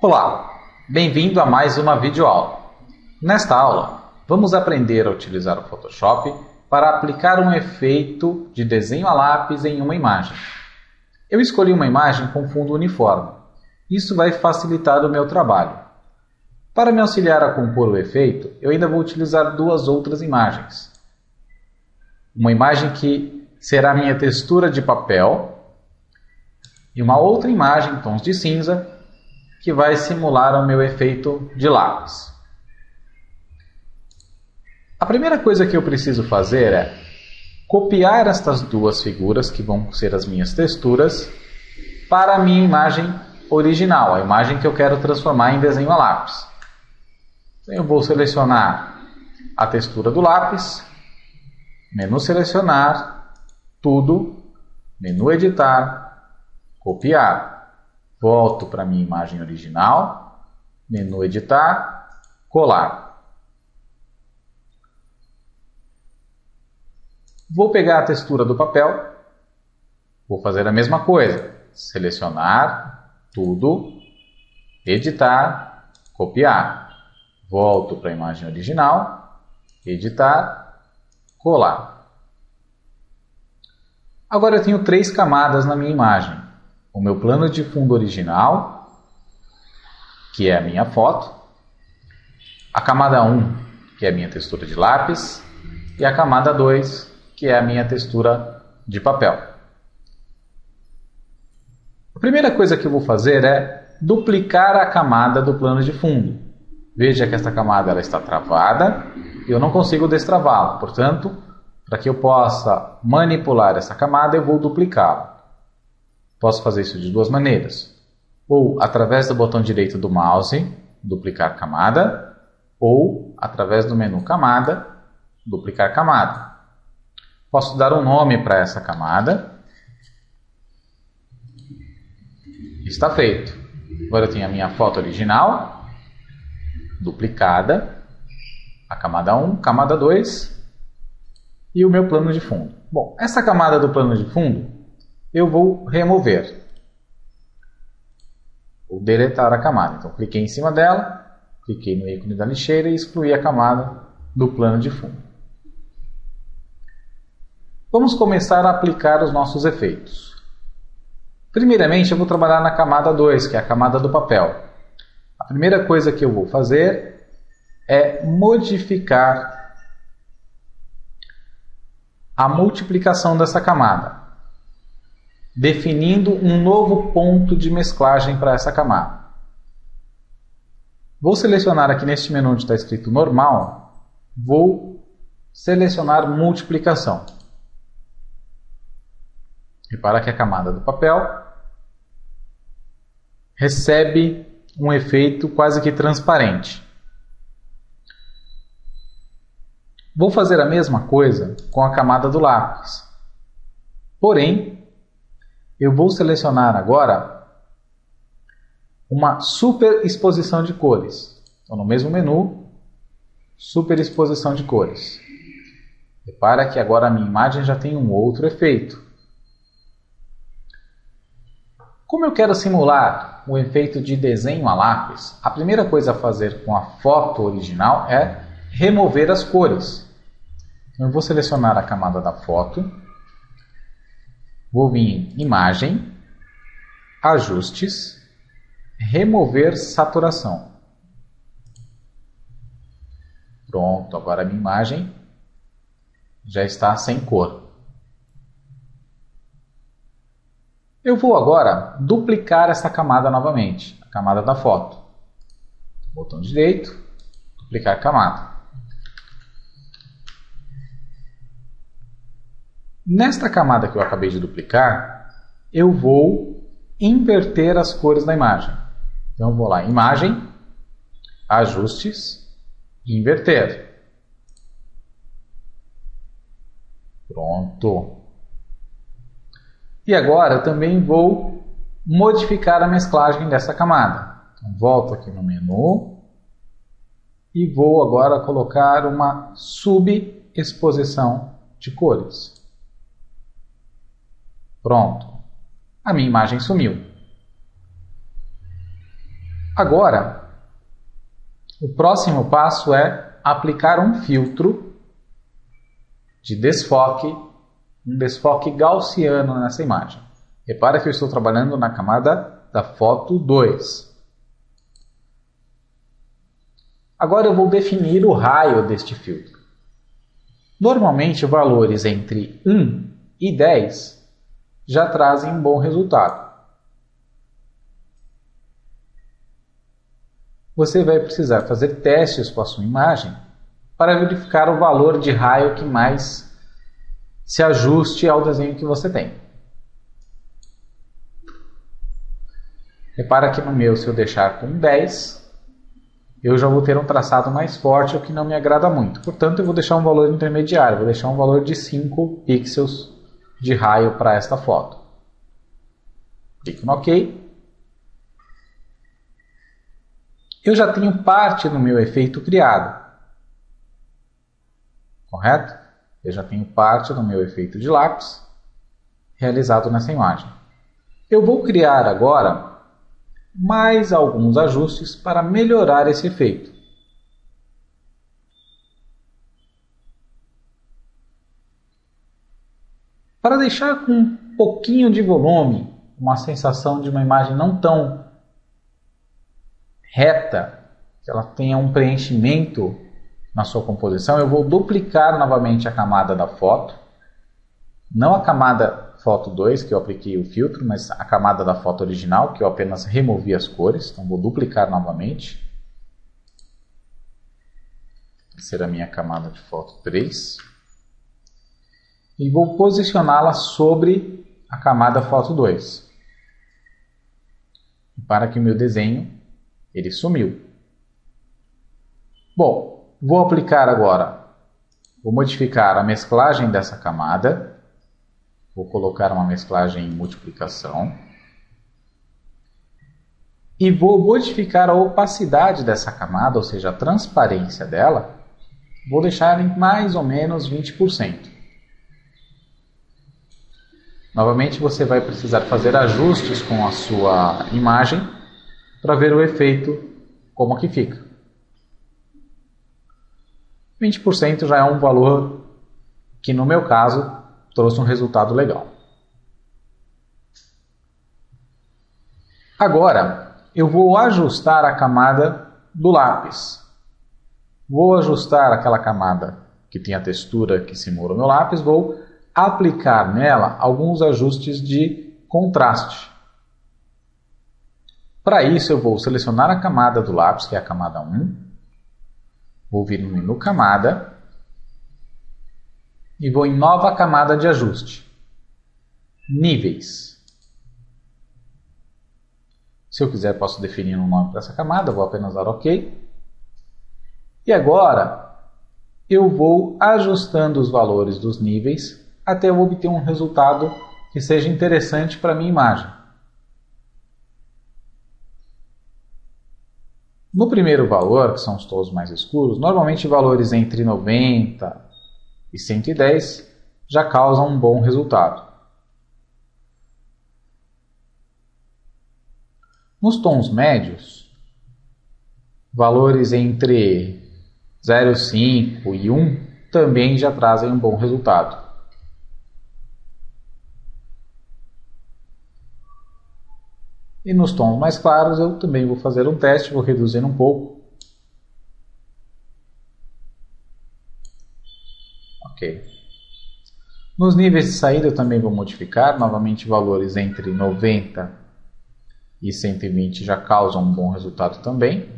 Olá, bem-vindo a mais uma videoaula. Nesta aula, vamos aprender a utilizar o Photoshop para aplicar um efeito de desenho a lápis em uma imagem. Eu escolhi uma imagem com fundo uniforme. Isso vai facilitar o meu trabalho. Para me auxiliar a compor o efeito, eu ainda vou utilizar duas outras imagens. Uma imagem que será minha textura de papel e uma outra imagem em tons de cinza que vai simular o meu efeito de lápis. A primeira coisa que eu preciso fazer é copiar estas duas figuras, que vão ser as minhas texturas, para a minha imagem original, a imagem que eu quero transformar em desenho a lápis. Então, eu vou selecionar a textura do lápis, menu selecionar, tudo, menu editar, copiar. Volto para a minha imagem original, menu editar, colar. Vou pegar a textura do papel, vou fazer a mesma coisa, selecionar, tudo, editar, copiar. Volto para a imagem original, editar, colar. Agora eu tenho 3 camadas na minha imagem. O meu plano de fundo original, que é a minha foto, a camada 1, que é a minha textura de lápis, e a camada 2, que é a minha textura de papel. A primeira coisa que eu vou fazer é duplicar a camada do plano de fundo. Veja que esta camada ela está travada e eu não consigo destravá-la. Portanto, para que eu possa manipular essa camada, eu vou duplicá-la. Posso fazer isso de duas maneiras. Ou através do botão direito do mouse, duplicar camada, ou através do menu camada, duplicar camada. Posso dar um nome para essa camada. Está feito. Agora eu tenho a minha foto original, duplicada, a camada 1, camada 2 e o meu plano de fundo. Bom, essa camada do plano de fundo eu vou remover. Vou deletar a camada. Então, cliquei em cima dela, cliquei no ícone da lixeira e excluí a camada do plano de fundo. Vamos começar a aplicar os nossos efeitos. Primeiramente, eu vou trabalhar na camada 2, que é a camada do papel. A primeira coisa que eu vou fazer é modificar a multiplicação dessa camada, definindo um novo ponto de mesclagem para essa camada. Vou selecionar aqui neste menu onde está escrito normal, vou selecionar multiplicação. Repara que a camada do papel recebe um efeito quase que transparente. Vou fazer a mesma coisa com a camada do lápis. Porém, eu vou selecionar agora uma superexposição de cores. Então, no mesmo menu, superexposição de cores. Repara que agora a minha imagem já tem um outro efeito. Como eu quero simular o efeito de desenho a lápis, a primeira coisa a fazer com a foto original é remover as cores. Então, eu vou selecionar a camada da foto. Vou vir em Imagem, Ajustes, Remover Saturação. Pronto, agora a minha imagem já está sem cor. Eu vou agora duplicar essa camada novamente, a camada da foto. Botão direito, duplicar camada. Nesta camada que eu acabei de duplicar, eu vou inverter as cores da imagem. Então, eu vou lá em Imagem, Ajustes, Inverter. Pronto. E agora eu também vou modificar a mesclagem dessa camada. Então, volto aqui no menu e vou agora colocar uma subexposição de cores. Pronto. A minha imagem sumiu. Agora, o próximo passo é aplicar um filtro de desfoque, um desfoque gaussiano nessa imagem. Repara que eu estou trabalhando na camada da foto 2. Agora eu vou definir o raio deste filtro. Normalmente, valores entre 1 e 10 já trazem um bom resultado. Você vai precisar fazer testes com a sua imagem para verificar o valor de raio que mais se ajuste ao desenho que você tem. Repara que no meu, se eu deixar com 10, eu já vou ter um traçado mais forte, o que não me agrada muito. Portanto, eu vou deixar um valor intermediário, vou deixar um valor de 5 pixels de raio para esta foto. Clique no OK. Eu já tenho parte do meu efeito criado. Correto? Eu já tenho parte do meu efeito de lápis realizado nessa imagem. Eu vou criar agora mais alguns ajustes para melhorar esse efeito. Para deixar com um pouquinho de volume, uma sensação de uma imagem não tão reta, que ela tenha um preenchimento na sua composição, eu vou duplicar novamente a camada da foto, não a camada foto 2, que eu apliquei o filtro, mas a camada da foto original, que eu apenas removi as cores, então vou duplicar novamente. Essa será a minha camada de foto 3. E vou posicioná-la sobre a camada foto 2. Para que o meu desenho ele sumiu. Bom, vou aplicar agora, vou modificar a mesclagem dessa camada. Vou colocar uma mesclagem em multiplicação. E vou modificar a opacidade dessa camada, ou seja, a transparência dela. Vou deixar em mais ou menos 20%. Novamente você vai precisar fazer ajustes com a sua imagem para ver o efeito como que fica. 20% já é um valor que no meu caso trouxe um resultado legal. Agora eu vou ajustar a camada do lápis. Vou ajustar aquela camada que tem a textura que simula o meu lápis, vou aplicar nela alguns ajustes de contraste. Para isso eu vou selecionar a camada do lápis, que é a camada 1, vou vir no menu camada e vou em nova camada de ajuste, níveis. Se eu quiser posso definir um nome para essa camada, vou apenas dar OK. E agora eu vou ajustando os valores dos níveis até eu obter um resultado que seja interessante para a minha imagem. No primeiro valor, que são os tons mais escuros, normalmente valores entre 90 e 110 já causam um bom resultado. Nos tons médios, valores entre 0,5 e 1 também já trazem um bom resultado. E nos tons mais claros eu também vou fazer um teste, vou reduzir um pouco. Ok. Nos níveis de saída eu também vou modificar, novamente valores entre 90 e 120 já causam um bom resultado também.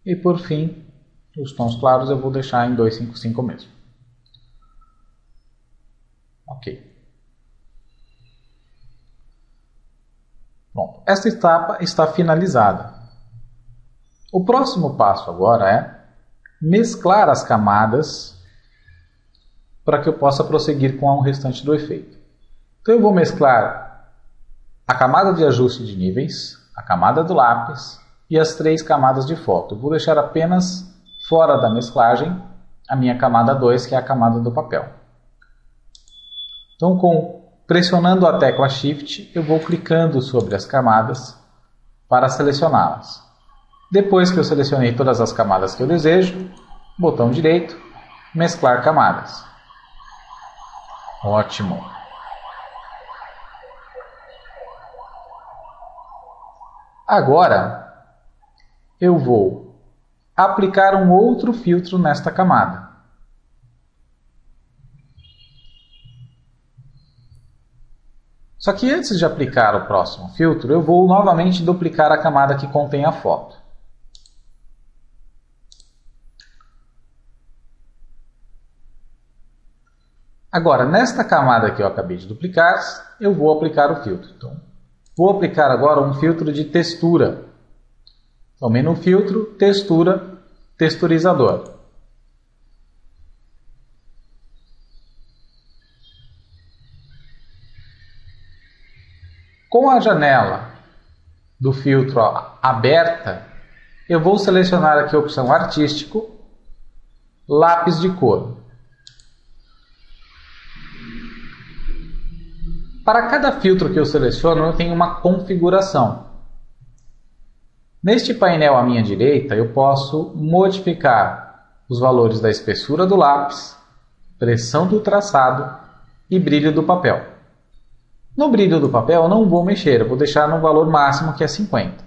E por fim, os tons claros eu vou deixar em 255 mesmo. Ok. Pronto. Esta etapa está finalizada. O próximo passo agora é mesclar as camadas para que eu possa prosseguir com o restante do efeito. Então eu vou mesclar a camada de ajuste de níveis, a camada do lápis e as 3 camadas de foto. Eu vou deixar apenas fora da mesclagem a minha camada 2, que é a camada do papel. Então, pressionando a tecla Shift, eu vou clicando sobre as camadas para selecioná-las. Depois que eu selecionei todas as camadas que eu desejo, botão direito, mesclar camadas. Ótimo! Agora, eu vou aplicar um outro filtro nesta camada. Só que antes de aplicar o próximo filtro, eu vou novamente duplicar a camada que contém a foto. Agora, nesta camada que eu acabei de duplicar, eu vou aplicar o filtro. Então, vou aplicar agora um filtro de textura. Então, menu filtro, textura, texturizador. Com a janela do filtro aberta, eu vou selecionar aqui a opção artístico, lápis de cor. Para cada filtro que eu seleciono, eu tenho uma configuração. Neste painel à minha direita, eu posso modificar os valores da espessura do lápis, pressão do traçado e brilho do papel. No brilho do papel eu não vou mexer, eu vou deixar no valor máximo que é 50.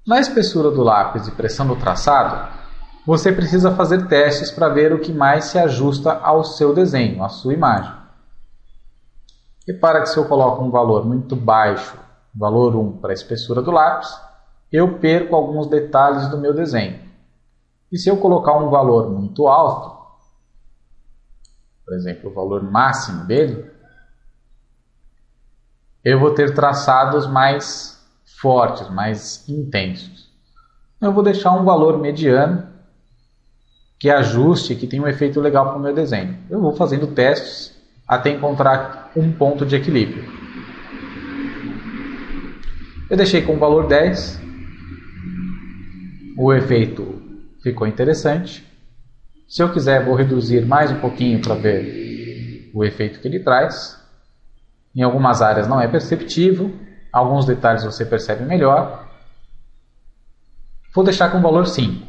Na espessura do lápis e pressão do traçado, você precisa fazer testes para ver o que mais se ajusta ao seu desenho, à sua imagem. Repara que se eu coloco um valor muito baixo, valor 1 para a espessura do lápis, eu perco alguns detalhes do meu desenho. E se eu colocar um valor muito alto, por exemplo, o valor máximo dele, eu vou ter traçados mais fortes, mais intensos. Eu vou deixar um valor mediano que ajuste, que tenha um efeito legal para o meu desenho. Eu vou fazendo testes até encontrar um ponto de equilíbrio. Eu deixei com o valor 10. O efeito ficou interessante. Se eu quiser, vou reduzir mais um pouquinho para ver o efeito que ele traz. Em algumas áreas não é perceptível, alguns detalhes você percebe melhor. Vou deixar com o valor 5.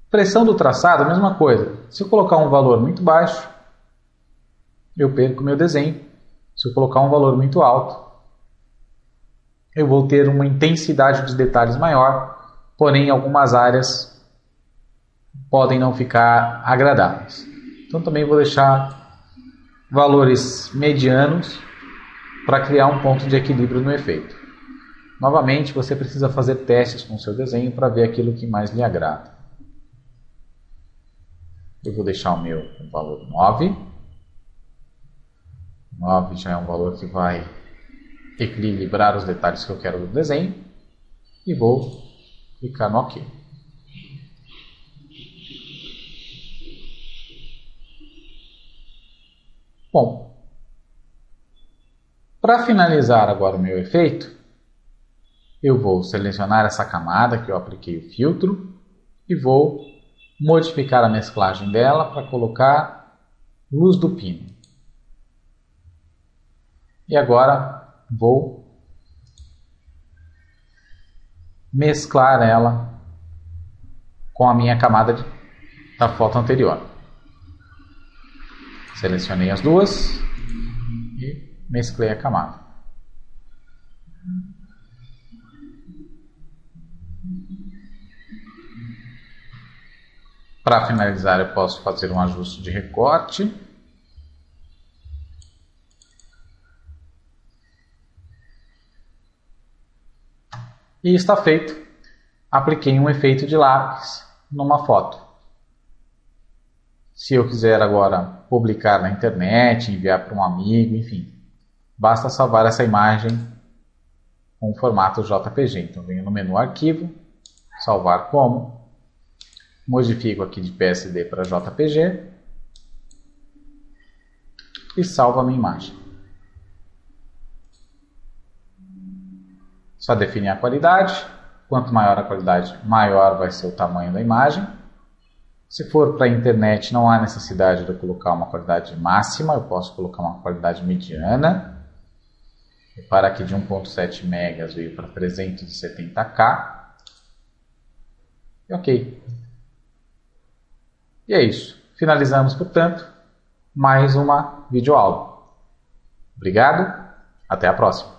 Pressão do traçado, a mesma coisa. Se eu colocar um valor muito baixo, eu perco meu desenho. Se eu colocar um valor muito alto, eu vou ter uma intensidade de detalhes maior, porém algumas áreas podem não ficar agradáveis. Então também vou deixar valores medianos para criar um ponto de equilíbrio no efeito. Novamente, você precisa fazer testes com o seu desenho para ver aquilo que mais lhe agrada. Eu vou deixar o meu com valor 9. 9 já é um valor que vai equilibrar os detalhes que eu quero do desenho. E vou clicar no OK. Bom, para finalizar agora o meu efeito, eu vou selecionar essa camada que eu apliquei o filtro e vou modificar a mesclagem dela para colocar luz do pino. E agora vou mesclar ela com a minha camada da foto anterior. Selecionei as duas e mesclei a camada. Para finalizar, eu posso fazer um ajuste de recorte. E está feito. Apliquei um efeito de lápis numa foto. Se eu quiser agora publicar na internet, enviar para um amigo, enfim, basta salvar essa imagem com o formato JPG. Então venho no menu Arquivo, Salvar como, modifico aqui de PSD para JPG e salvo a minha imagem. Só definir a qualidade. Quanto maior a qualidade, maior vai ser o tamanho da imagem. Se for para a internet, não há necessidade de eu colocar uma qualidade máxima, eu posso colocar uma qualidade mediana. Repara que de 1.7 megas veio para 370K. E ok. E é isso. Finalizamos, portanto, mais uma videoaula. Obrigado, até a próxima.